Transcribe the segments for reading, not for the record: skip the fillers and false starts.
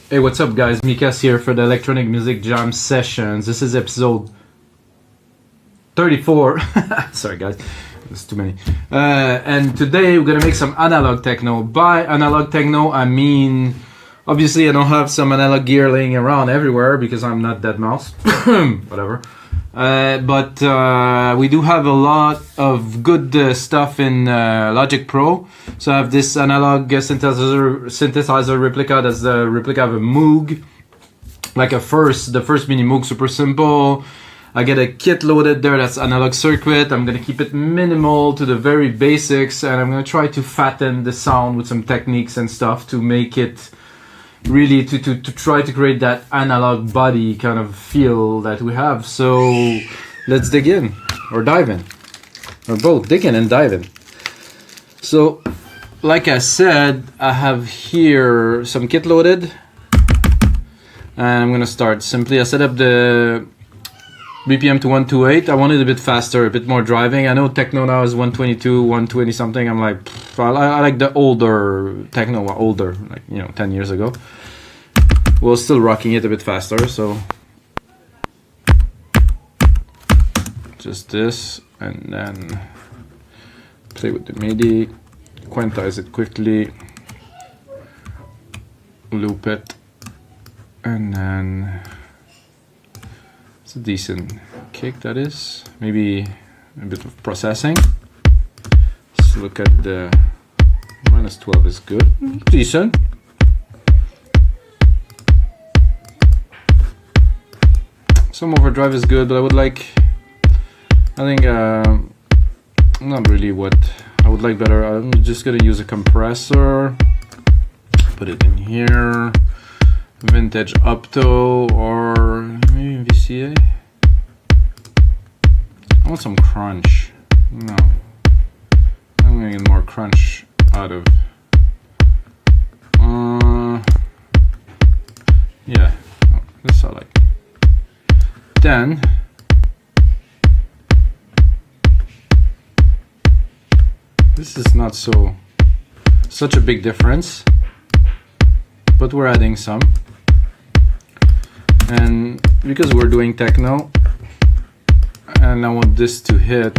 Hey, what's up guys? Mikas here for the Electronic Music Jam Sessions. This is episode 34. Sorry guys, there's too many. And today we're gonna make some analog techno. By analog techno, I mean, obviously I don't have some analog gear laying around everywhere because I'm not that mouse. Whatever. But we do have a lot of good stuff in Logic Pro. So I have this analog synthesizer replica. That's the replica of a Moog, like the first mini Moog, super simple. I get a kit loaded there. That's analog circuit. I'm gonna keep it minimal to the very basics, and I'm gonna try to fatten the sound with some techniques and stuff to make it really to try to create that analog body kind of feel that we have. So let's dig in, or dive in, or both, dig in and dive in. So like I said, I have here some kit loaded, and I'm gonna start simply. I set up the BPM to 128. I want it a bit faster, a bit more driving. I know techno now is 122, 120 something. I'm like, I like the older techno, older, like, you know, 10 years ago. We're still rocking it a bit faster, so just this, and then play with the MIDI, quantize it quickly, loop it, and then it's a decent kick, that is. Maybe a bit of processing. Let's look at the -12 is good, decent. Some overdrive is good, but I would like, I think, not really what I would like better. I'm just gonna use a compressor, put it in here, vintage opto, or maybe VCA. I want some crunch. No, I'm gonna get more crunch out of. Yeah, this I like. Then this is not such a big difference, but we're adding some, and because we're doing techno and I want this to hit,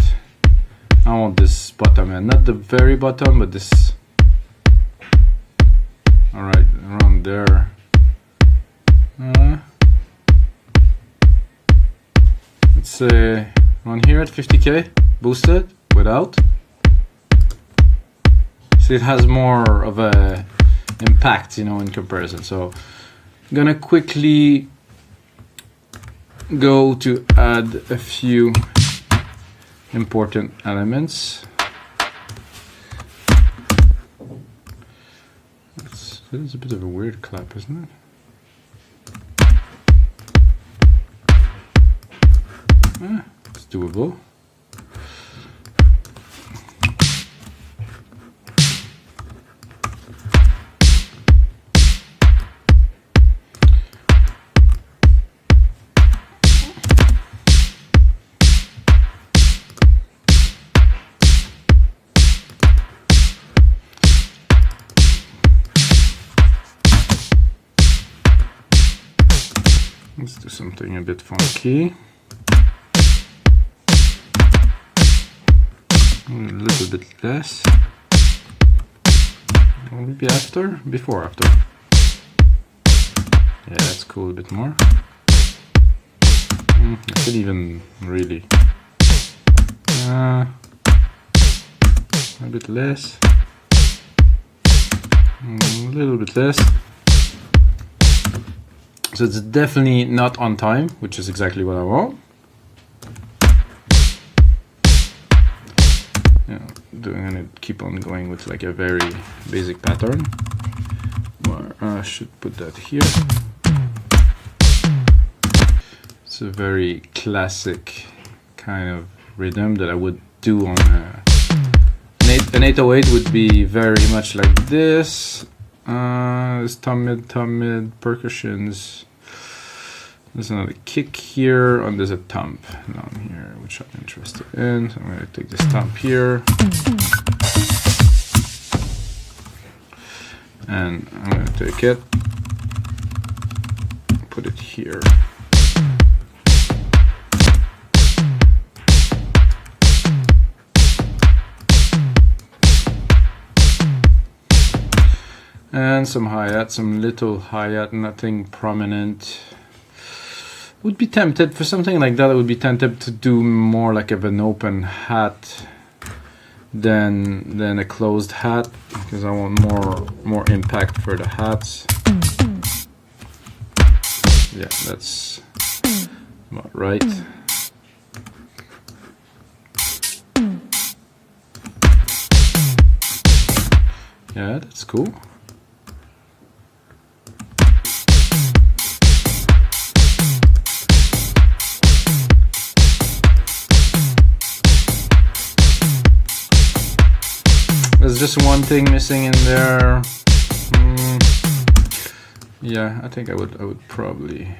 I want this bottom end, not the very bottom, but this, all right, around there. Let's say on here at 50k, boosted without. So it has more of a impact, you know, in comparison. So I'm gonna quickly go to add a few important elements. This is a bit of a weird clap, isn't it? It's doable. Let's do something a bit funky. A little bit less. Maybe after? Before, after. Yeah, that's cool, a bit more. I could even really. A bit less. A little bit less. So it's definitely not on time, which is exactly what I want. I'm gonna keep on going with like a very basic pattern. Or I should put that here. It's a very classic kind of rhythm that I would do on an 808 would be very much like this. There's tom mid percussions. There's another kick here, and there's a thump down here, which I'm interested in. So I'm going to take this thump here, and I'm going to take it put it here. And some hi-hat, some little hi-hat, nothing prominent. Would be tempted for something like that. I would be tempted to do more like of an open hat than a closed hat, because I want more impact for the hats. Yeah, that's about right. Yeah, that's cool. There's just one thing missing in there. Yeah, I think I would probably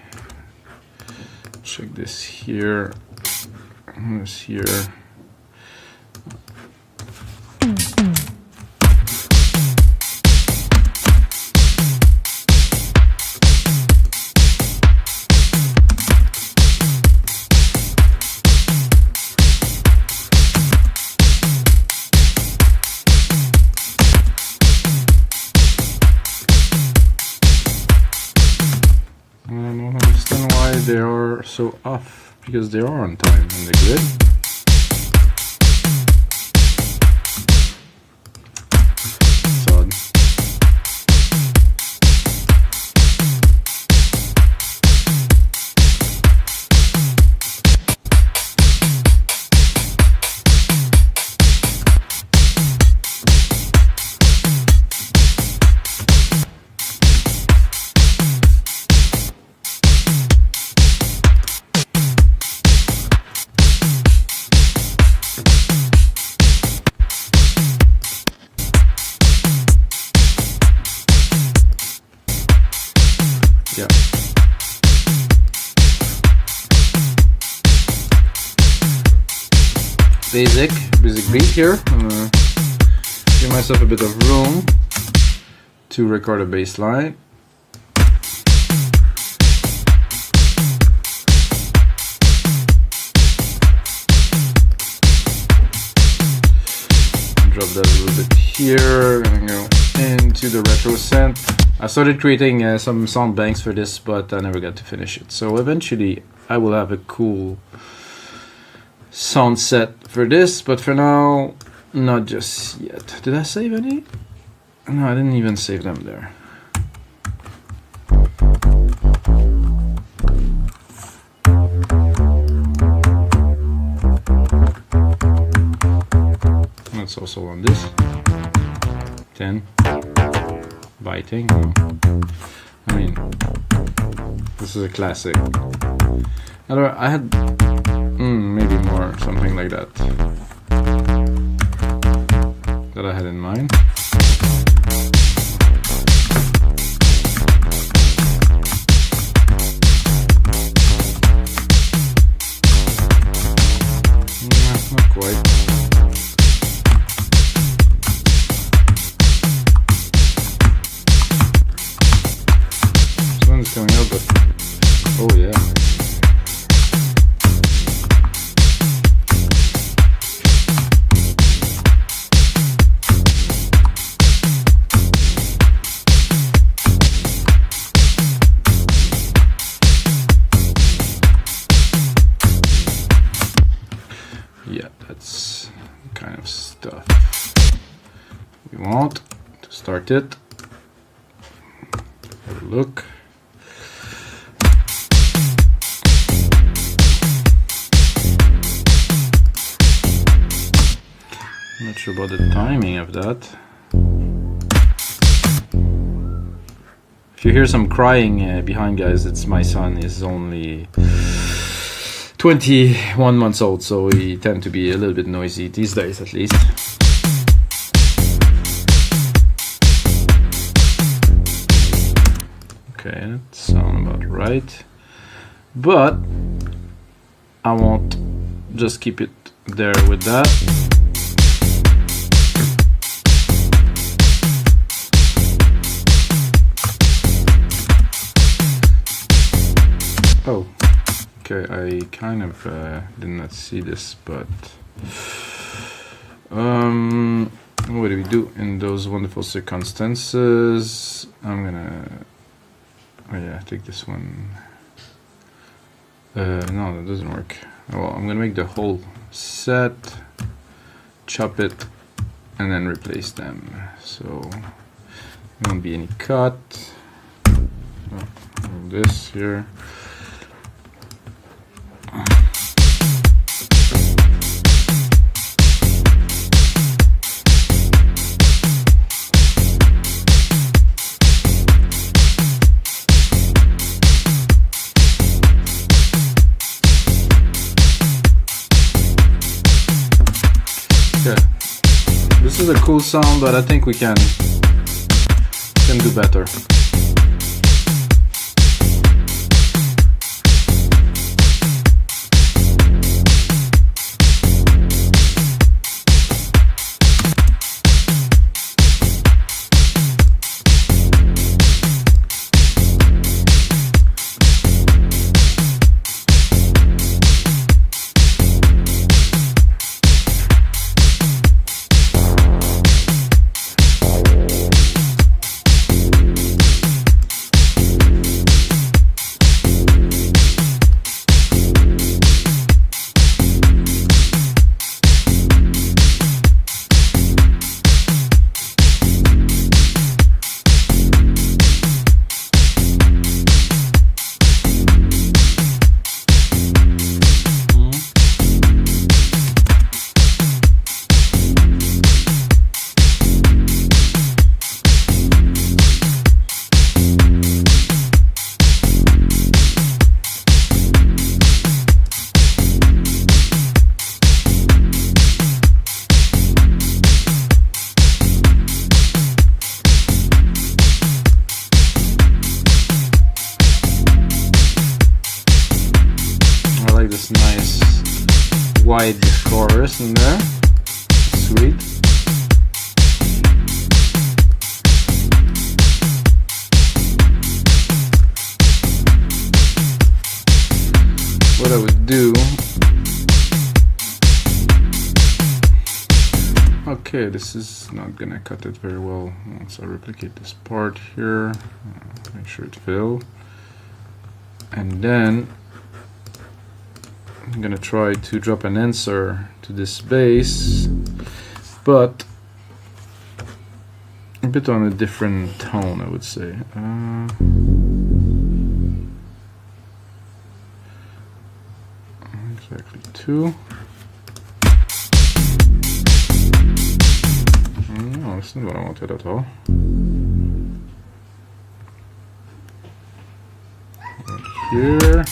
check this here. This here. They are so off, because they are on time in the grid. It's odd. Yeah. Basic beat here. I'm gonna give myself a bit of room to record a bass line. Drop that a little bit here. I'm gonna go into the retro synth. I started creating some sound banks for this, but I never got to finish it. So eventually I will have a cool sound set for this, but for now, not just yet. Did I save any? No, I didn't even save them there. That's also on this. 10. Biting. I mean, this is a classic. I had maybe more, something like that I had in mind. Not quite. Coming up, but oh yeah. Yeah, that's the kind of stuff we want to start it. Have a look. Not sure about the timing of that. If you hear some crying behind, guys, it's my son. He's only 21 months old, so he tends to be a little bit noisy these days, at least. Okay, that sounds about right. But I won't just keep it there with that. Oh, okay, I kind of did not see this, but what do we do in those wonderful circumstances? I'm gonna, oh yeah, take this one. No, that doesn't work. Well, I'm gonna make the whole set, chop it, and then replace them. So there won't be any cut. Oh, this here. This is a cool sound, but I think we can do better. Nice wide chorus in there. Sweet. What I would do, okay, this is not gonna cut it very well. Once I replicate this part here, make sure it fills, and then I'm gonna try to drop an answer to this bass, but a bit on a different tone, I would say. Exactly 2. No, that's not what I wanted at all. Right here.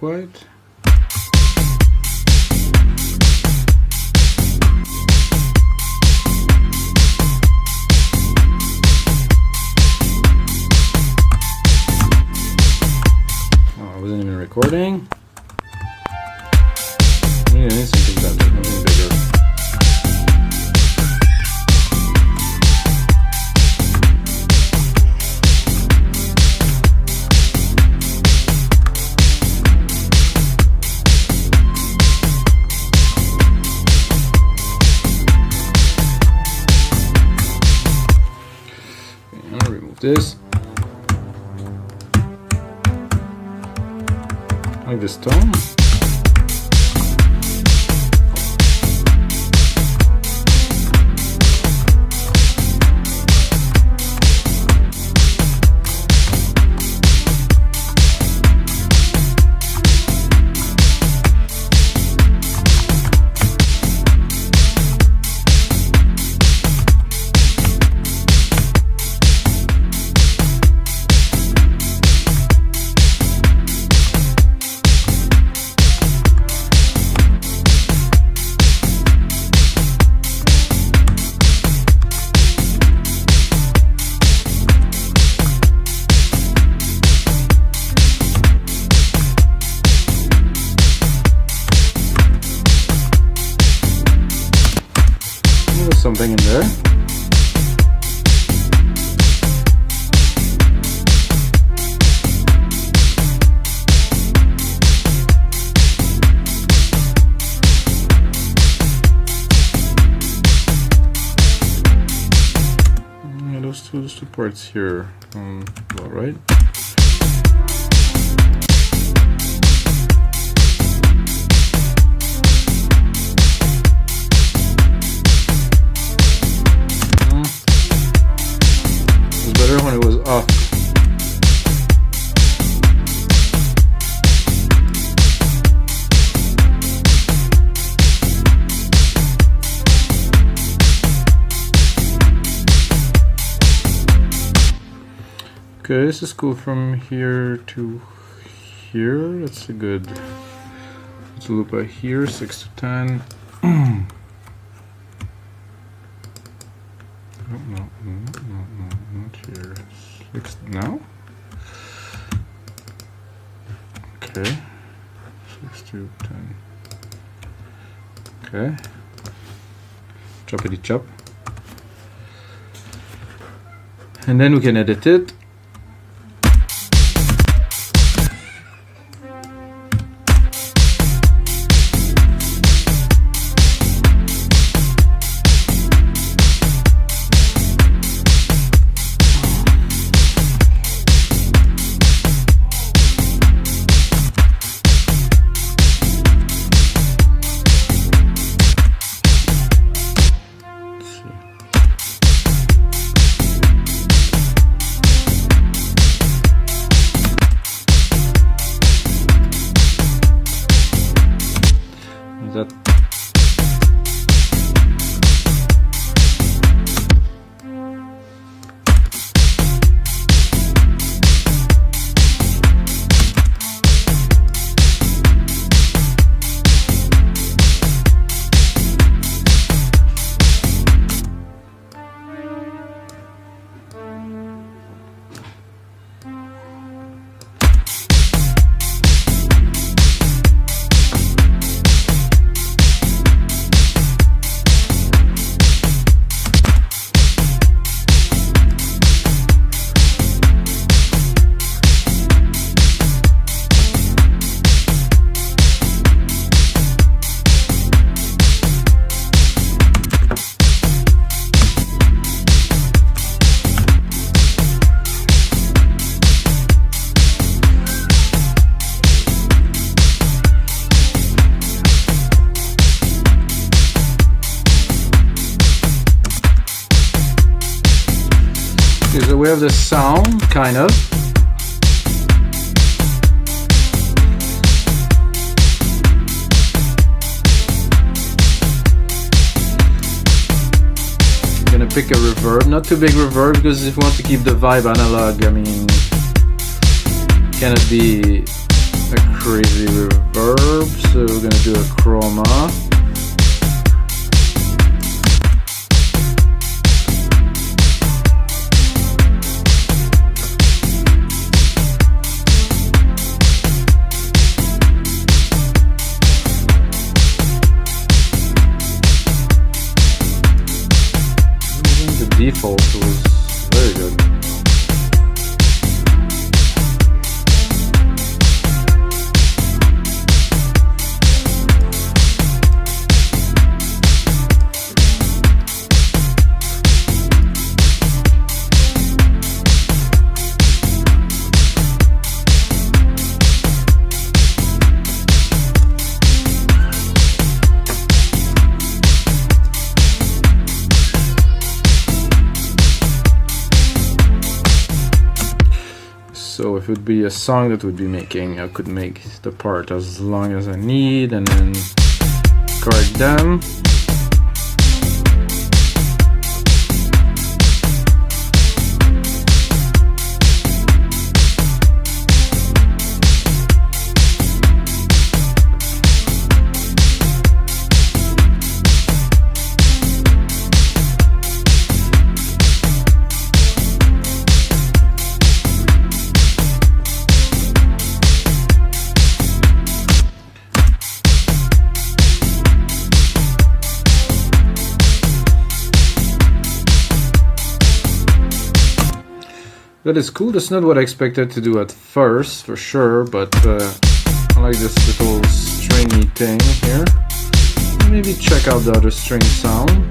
quite. Oh, I wasn't even recording. Yeah, I need something better, something bigger. I'll remove this. Like this tone. Something in there. Yeah, those two parts here, all right. When it was off. Okay, this is cool from here to here. That's a good. Let's loop right here, 6 to 10. No, not here. 6 now. Okay, 6 to 10. Okay, choppity chop, and then we can edit it. That is aware of the sound, kind of. Gonna pick a reverb, not too big reverb, because if you want to keep the vibe analog, I mean, cannot be a crazy reverb, so we're gonna do a chroma. Default was very good. So if it would be a song that would be making, I could make the part as long as I need and then correct them. That is cool. That's not what I expected to do at first, for sure, but I like this little stringy thing here. Maybe check out the other string sound.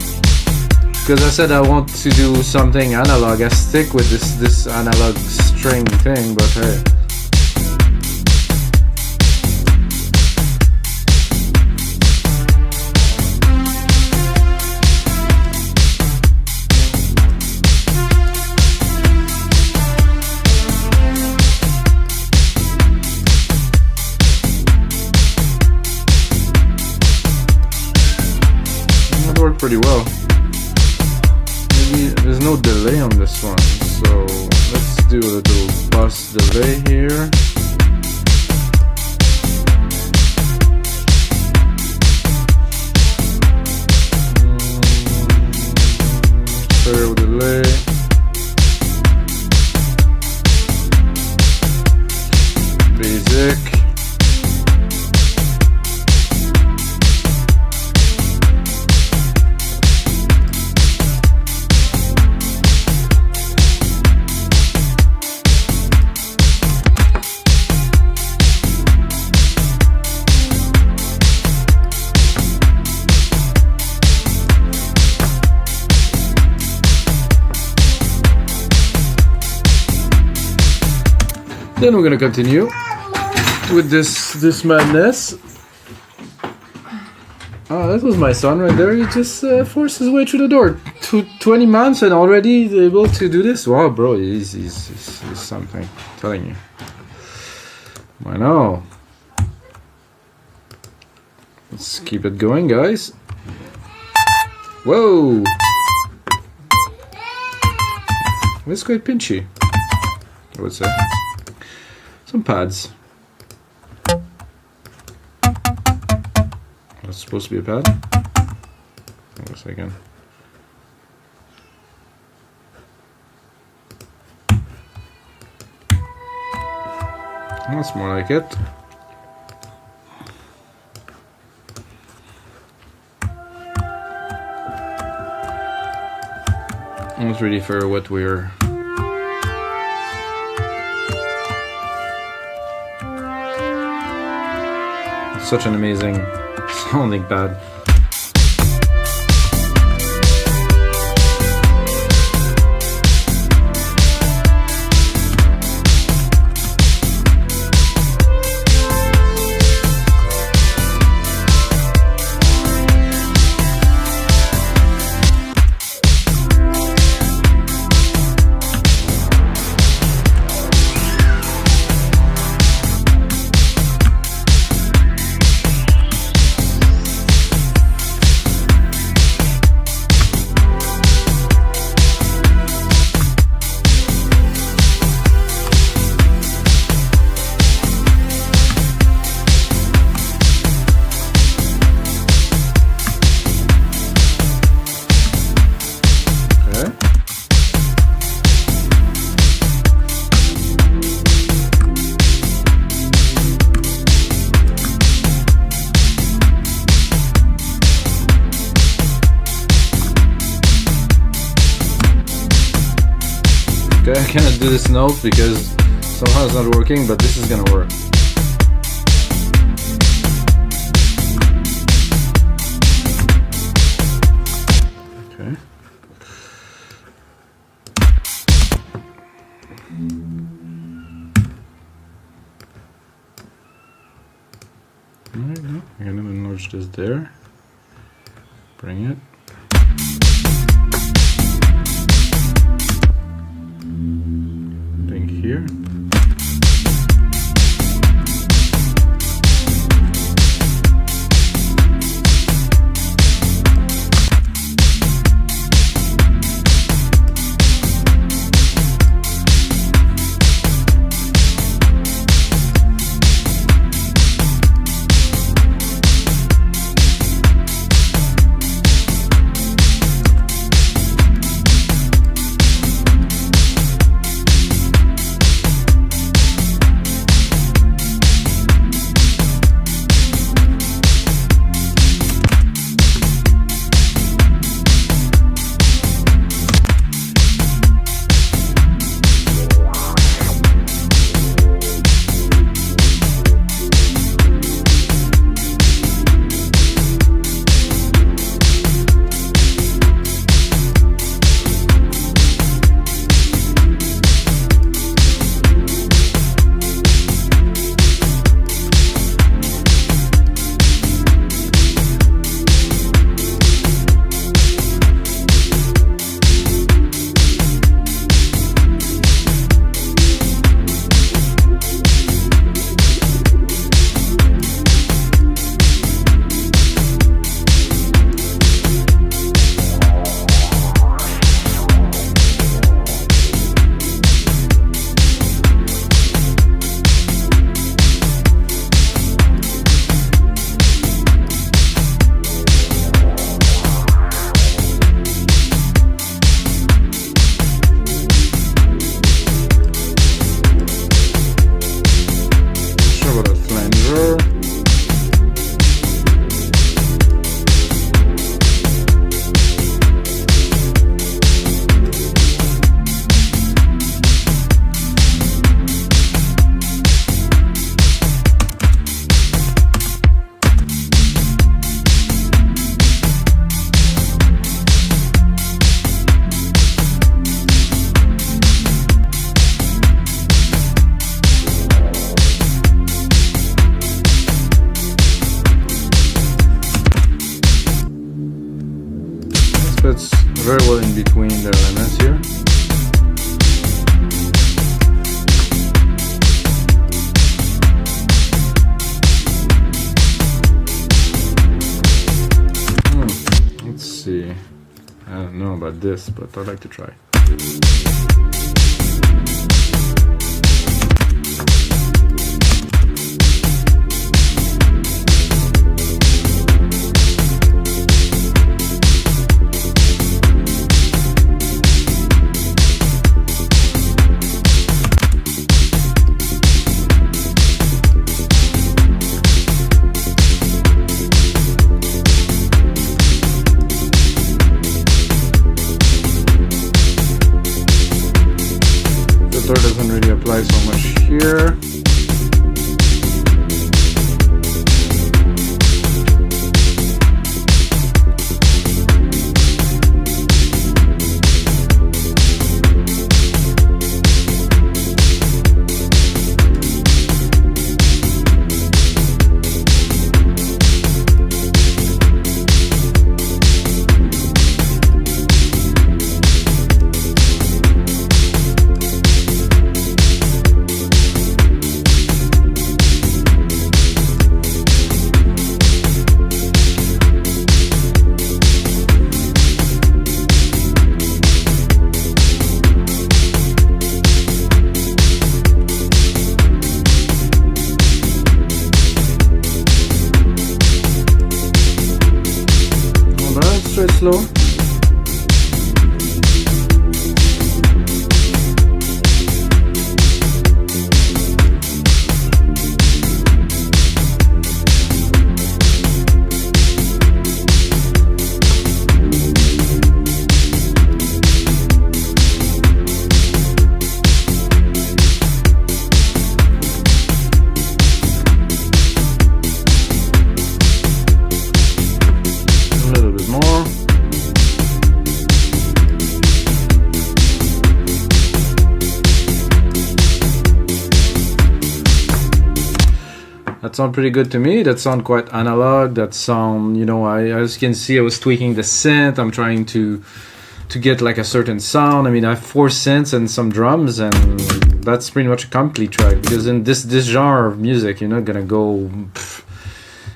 Because I said I want to do something analog. I stick with this analog string thing, but hey. Worked pretty well. Maybe there's no delay on this one, so let's do a little bus delay here. Stereo delay. Basic. Then we're gonna continue with this madness. Oh, that was my son right there. He just forced his way through the door. 20 months and already able to do this. Wow, bro, he's something. I'm telling you. I know. Let's keep it going, guys. Whoa! It's quite pinchy, I would say. Some pads. That's supposed to be a pad? Wait a second. That's more like it. Almost ready for what we're such an amazing sounding pad. Okay, I cannot do this note because somehow it's not working, but this is gonna work. Okay. Alright, no, I'm gonna enlarge this there. Bring it. Bring here. Fits very well in between the elements here. Let's see. I don't know about this, but I'd like to try. Doesn't really apply so much here. That sounds pretty good to me. That sounds quite analog. That sound, you know, as you can see, I was tweaking the synth. I'm trying to get like a certain sound. I mean, I have 4 synths and some drums, and that's pretty much a complete track. Because in this genre of music, you're not gonna go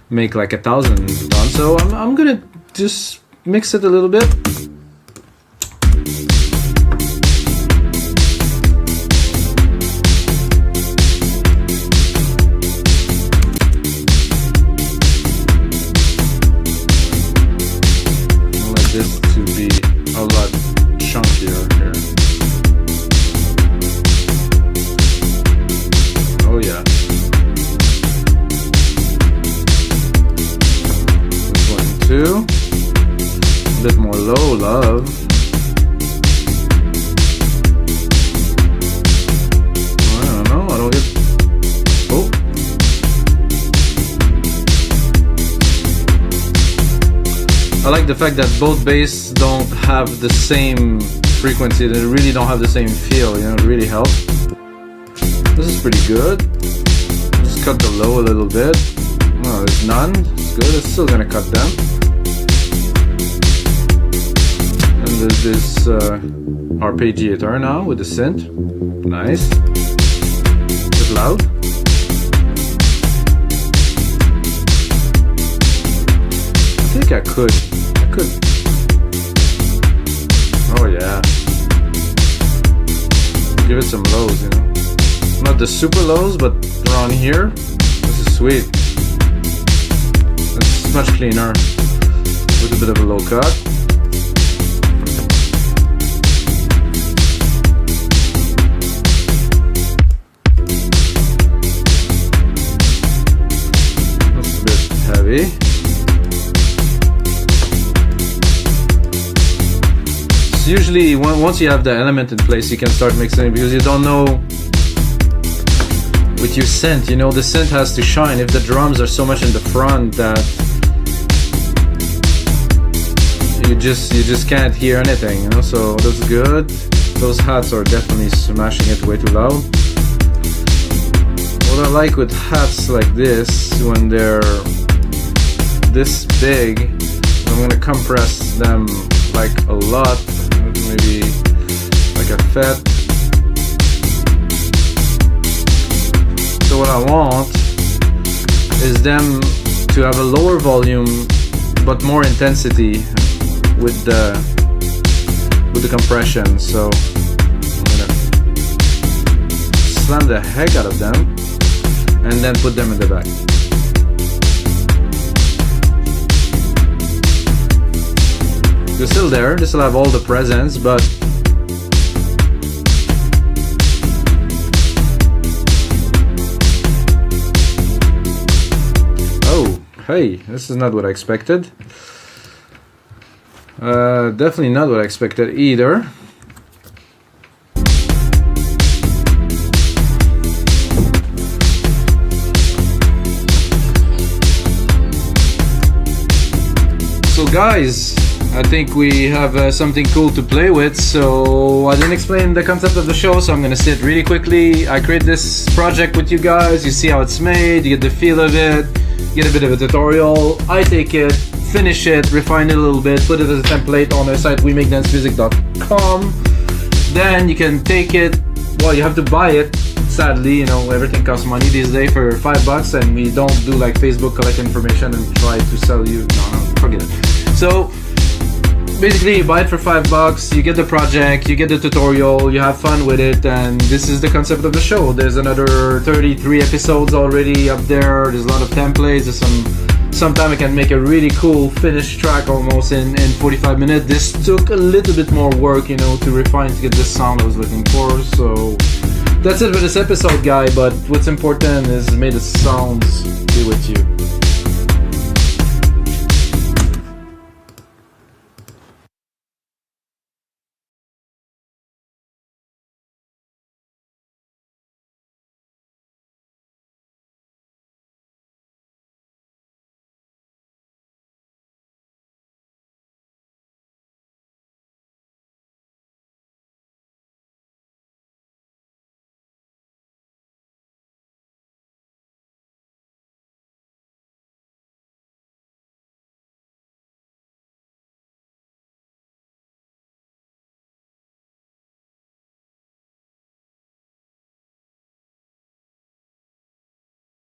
make like 1,000 tones. So I'm gonna just mix it a little bit. This to be a lot chunkier here. Oh yeah. This one too. A bit more low, love. I don't know, I don't get... Oh. I like the fact that both bass don't have the same frequency, they really don't have the same feel, you know, it really helps. This is pretty good. Just cut the low a little bit. Oh, there's none, it's good, it's still gonna cut them. And there's this arpeggiator now with the synth. Nice. It's loud. I think I could. Oh yeah. Give it some lows, you know. Not the super lows, but around here. This is sweet. It's much cleaner. With a bit of a low cut. That's a bit heavy. Usually once you have the element in place, you can start mixing, because you don't know with your synth, you know, the synth has to shine. If the drums are so much in the front that you just can't hear anything, you know. So that's good. Those hats are definitely smashing it way too loud. What I like with hats like this, when they're this big, I'm gonna compress them like a lot. Maybe like a fet. So what I want is them to have a lower volume but more intensity with the compression. So I'm gonna slam the heck out of them and then put them in the back. They're still there, they still have all the presence, but oh, hey, this is not what I expected. Definitely not what I expected either. So guys, I think we have something cool to play with. So I didn't explain the concept of the show, so I'm gonna say it really quickly. I create this project with you guys, you see how it's made, you get the feel of it, you get a bit of a tutorial. I take it, finish it, refine it a little bit, put it as a template on our site, wemakedancemusic.com. Then you can take it, well, you have to buy it. Sadly, you know, everything costs money these days for $5, and we don't do like Facebook, collect information and try to sell you. No, forget it. So basically you buy it for $5, you get the project, you get the tutorial, you have fun with it, and this is the concept of the show. There's another 33 episodes already up there. There's a lot of templates. There's sometime I can make a really cool finished track almost in 45 minutes. This took a little bit more work, you know, to refine to get the sound I was looking for. So that's it for this episode, guy, but what's important is may the sounds be with you.